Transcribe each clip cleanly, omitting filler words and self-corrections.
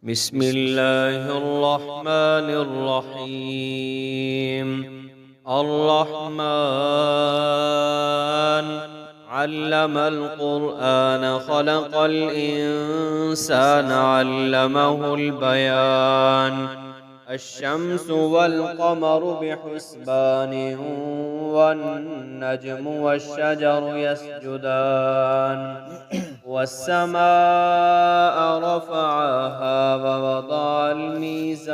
بسم الله الرحمن الرحيم. الرحمن علم القرآن، خلق الإنسان، علمه البيان. الشمس والقمر بحسبان، والنجم والشجر يسجدان، والسماء رفعها ووضع الميزان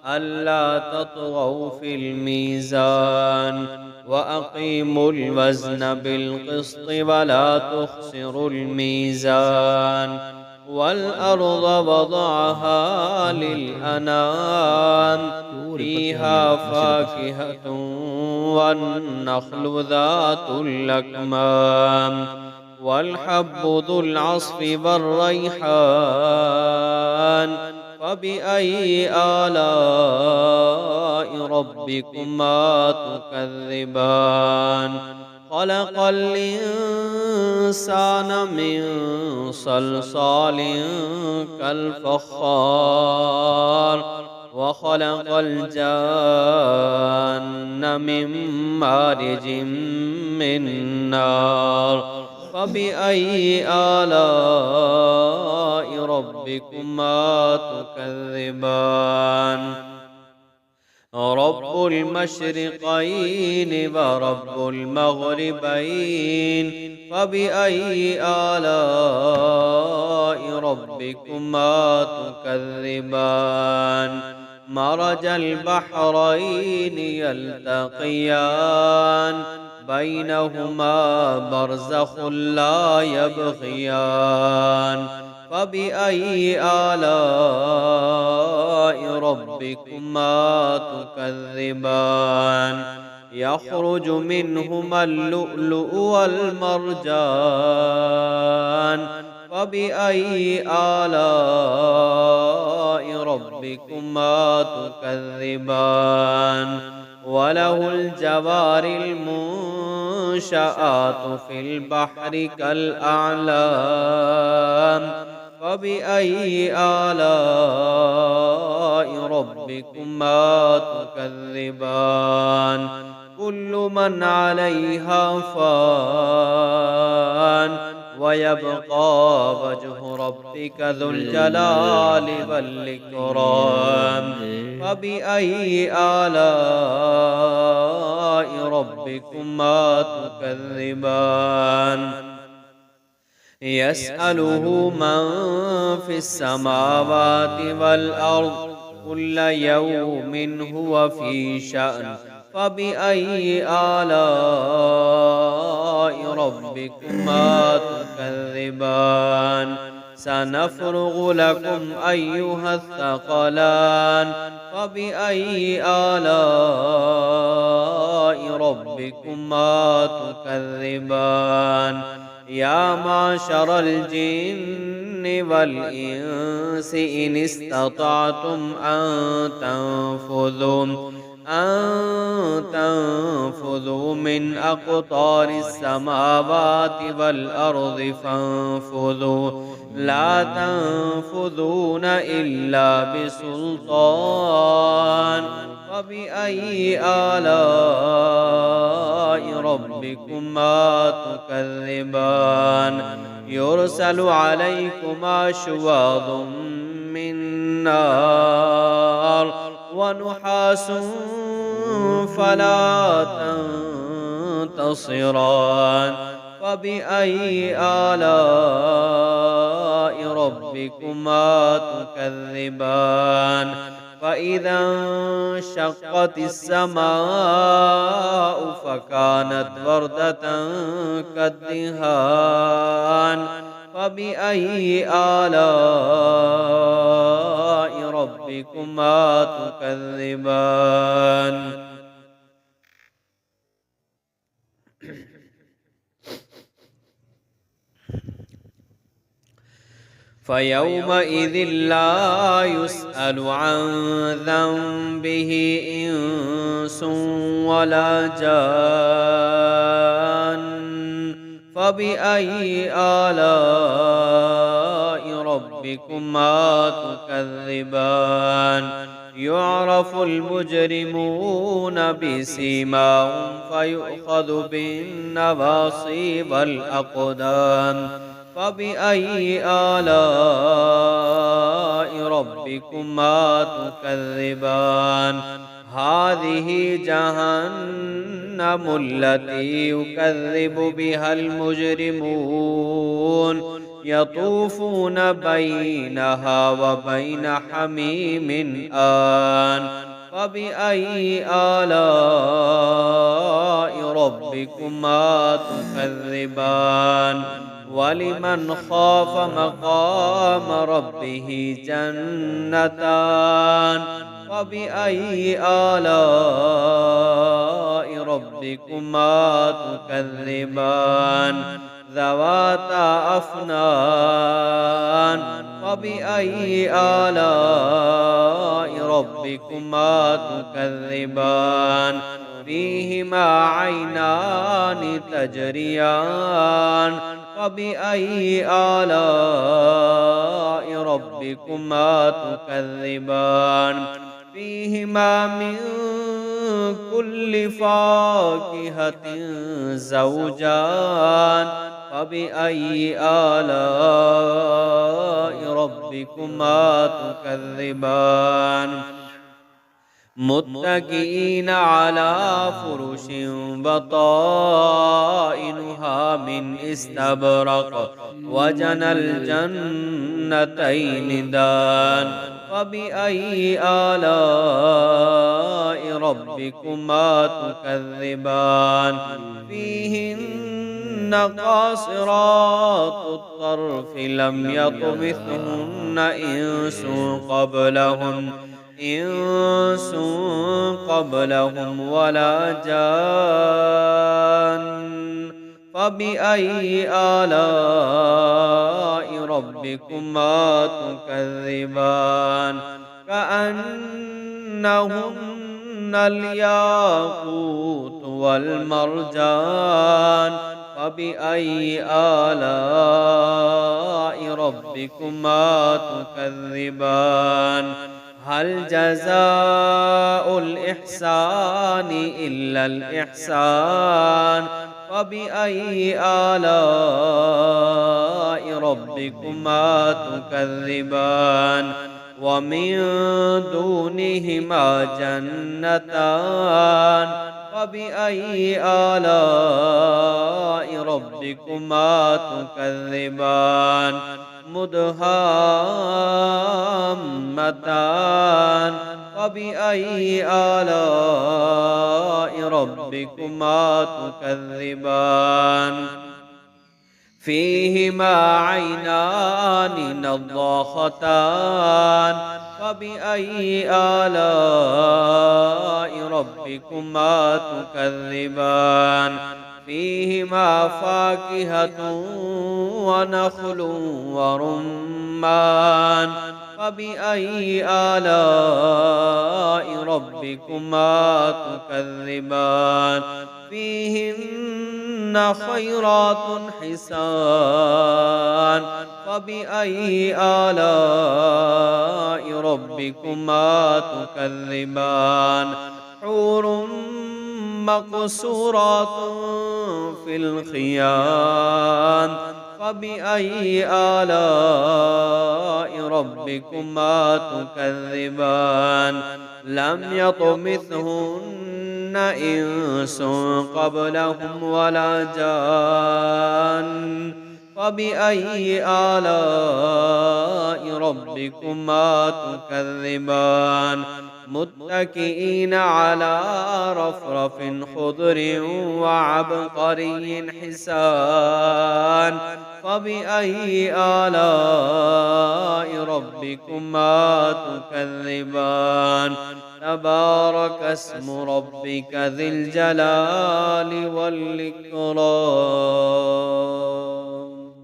ألا تطغوا في الميزان وأقيموا الوزن بالقسط ولا تخسروا الميزان. والأرض وضعها للأنام، فيها فاكهة والنخل ذات الأكمام، والحب ذو العصف والريحان. فبأي آلاء ربكما تكذبان؟ خلق الإنسان من صلصال كالفخار، وخلق الجان من مارج من نار. فبأي آلاء ربكما تكذبان؟ رب المشرقين ورب المغربين، فبأي آلاء ربكما تكذبان؟ مرج البحرين يلتقيان، بينهما برزخ لا يبغيان. فبأي آلاء ربكما تكذبان؟ يخرج منهما اللؤلؤ والمرجان. فبأي آلاء ربكما تكذبان؟ وله الجوار المنشآت في البحر كالأعلام. فبأي آلاء ربكما تكذبان؟ كل من عليها فان، ويبقى وجه ربك ذو الجلال والإكرام. فبأي آلاء ربكما تكذبان؟ يسأله من في السماوات والأرض، كل يوم هو في شأن. فبأي آلاء ربكما تكذبان؟ سنفرغ لكم أيها الثقلان. فبأي آلاء ربكما تكذبان؟ يا معشر الجن والإنس إن استطعتم أن تنفذوا من أقطار السماوات والأرض فانفذوا، لا تنفذون إلا بسلطان. فبأي آلاء ربكما تكذبان؟ يرسل عليكما شواظ من نار، ونحاس فلا تنتصران. فبأي آلاء ربكما تكذبان؟ فإذا انشقت السماء فكانت وردة كالدهان. فبأي آلاء ربكما تكذبان؟ فيومئذ لا يسأل عن ذنبه إنس ولا جان. فبأي آلاء ربكما تكذبان يعرف المجرمون بسيماهم فيؤخذ بالنواصي والأقدام فبأي آلاء ربكما تكذبان هذه جهنم التي يكذب بها المجرمون يطوفون بينها وبين حميم آن فبأي آلاء ربكما تكذبان ولمن خاف مقام ربه جنتان فبأي آلاء ربكما تكذبان ذواتا أفنان فبأي آلاء ربكما تكذبان فيهما عينان تجريان فبأي آلاء ربكما تكذبان فيهما من كل فاكهة زوجان فبأي آلاء ربكما تكذبان متكئين على فرش بطائنها من استبرق وجنى الجنتين دان فبأي آلاء ربكما تكذبان فيهن قاصرات الطرف لم يطمثهن إنس قبلهم ولا جان فبأي آلاء ربكما تكذبان كأنهن الياقوت والمرجان فبأي آلاء ربكما تكذبان هل جزاء الإحسان إلا الإحسان فبأي آلاء ربكما تكذبان ومن دونهما جنتان فبأي آلاء ربكما تكذبان مدهامتان فبأي آلاء ربكما تكذبان فيهما عينان نضاختان فبأي آلاء ربكما تكذبان فيهما فاكهة ونخل ورمان فبأي آلاء ربكما تكذبان فيهن خيرات حسان فبأي آلاء ربكما تكذبان حور مقصورات في الخيام فبأي آلاء ربكما تكذبان لم يطمثهن إنس قبلهم ولا جان فبأي آلاء ربكما تكذبان متكئين على رفرف خضر وعبقري حسان فبأي آلاء ربكما تكذبان تبارك اسم ربك ذي الجلال والإكرام.